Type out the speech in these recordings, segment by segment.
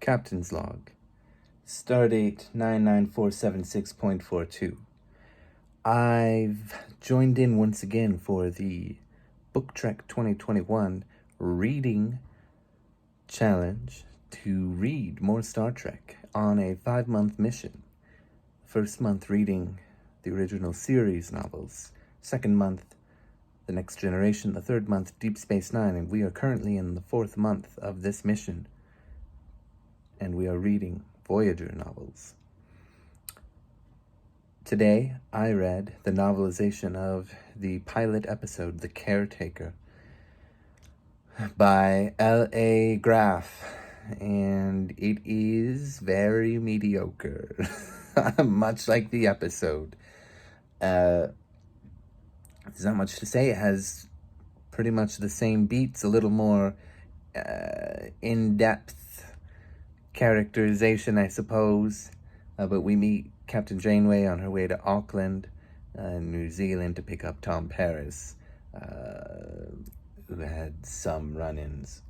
Captain's Log. Stardate 99476.42. I've joined in once again for the Book Trek 2021 reading challenge to read more Star Trek on a 5-month mission. First month reading the original series novels. Second month, The Next Generation. The third month, Deep Space Nine. And we are currently in the 4th month of this mission. And we are reading Voyager novels. Today, I read the novelization of the pilot episode, The Caretaker, by L.A. Graf, and it is very mediocre, much like the episode. There's not much to say. It has pretty much the same beats, a little more in-depth characterization, I suppose, but we meet Captain Janeway on her way to Auckland, New Zealand, to pick up Tom Paris, who had some runnings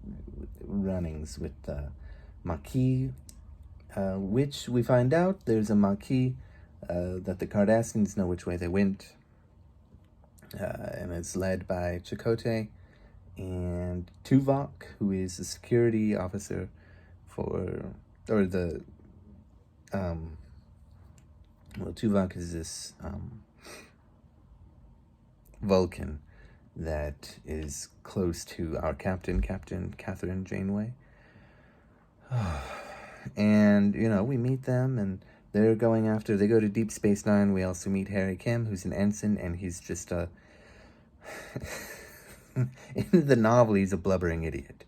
with Maquis, which we find out there's a Maquis that the Cardassians know which way they went, and it's led by Chakotay and Tuvok, who is a security officer Tuvok is this Vulcan that is close to our Captain Catherine Janeway. And, we meet them, and they go to Deep Space Nine. We also meet Harry Kim, who's an ensign, and he's just in the novel, he's a blubbering idiot.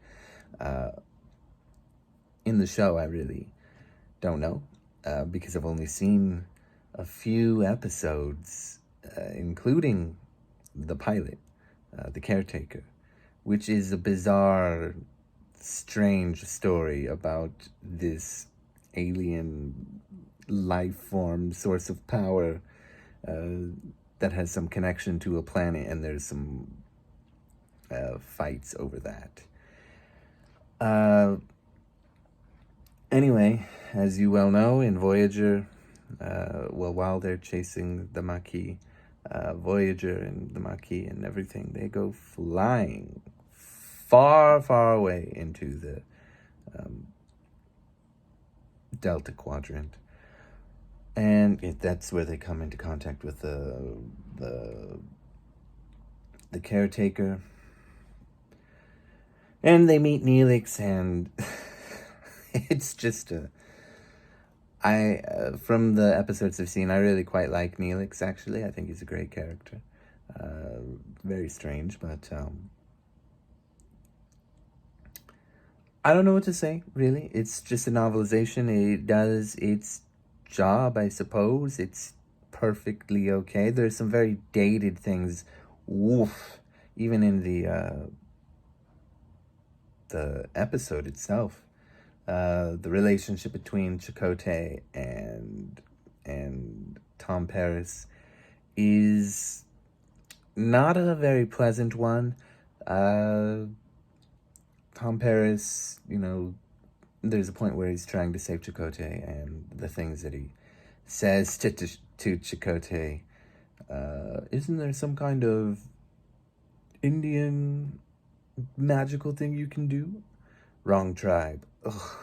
In the show, I really don't know, because I've only seen a few episodes, including the pilot, The Caretaker, which is a bizarre, strange story about this alien life form, source of power, that has some connection to a planet, and there's some fights over that. Anyway, as you well know, in Voyager, while they're chasing the Maquis, Voyager and the Maquis and everything, they go flying far, far away into the Delta Quadrant. And that's where they come into contact with the Caretaker. And they meet Neelix, and it's just from the episodes I've seen, I really quite like Neelix, actually. I think he's a great character. Very strange, but I don't know what to say, really. It's just a novelization. It does its job, I suppose. It's perfectly okay. There's some very dated things, even in the episode itself. The relationship between Chakotay and Tom Paris is not a very pleasant one. Tom Paris, there's a point where he's trying to save Chakotay, and the things that he says to Chakotay, isn't there some kind of Indian magical thing you can do? Wrong tribe. Ugh.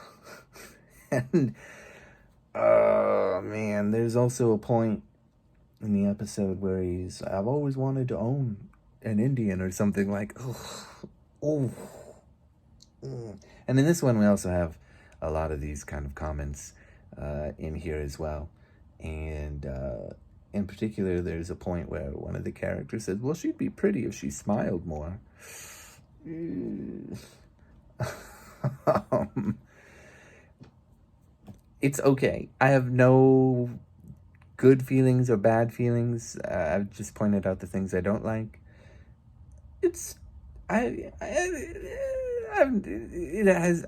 And man, there's also a point in the episode where I've always wanted to own an Indian or something like, and in this one we also have a lot of these kind of comments in here as well. And in particular, there's a point where one of the characters says, well, she'd be pretty if she smiled more. It's okay. I have no good feelings or bad feelings. I've just pointed out the things I don't like.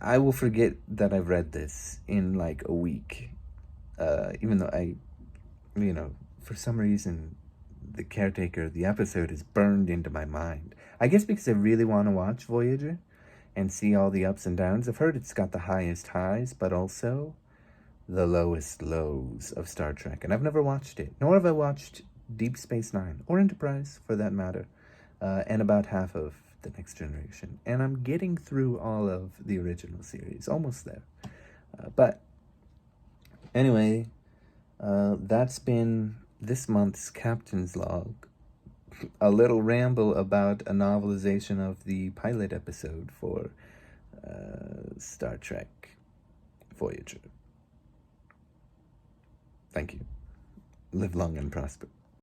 I will forget that I've read this in like a week. Even though for some reason, The Caretaker, the episode, is burned into my mind. I guess because I really want to watch Voyager, and see all the ups and downs. I've heard it's got the highest highs, but also the lowest lows of Star Trek. And I've never watched it, nor have I watched Deep Space Nine, or Enterprise for that matter, and about half of The Next Generation. And I'm getting through all of the original series, almost there. But anyway, that's been this month's Captain's Log. A little ramble about a novelization of the pilot episode for Star Trek Voyager. Thank you. Live long and prosper.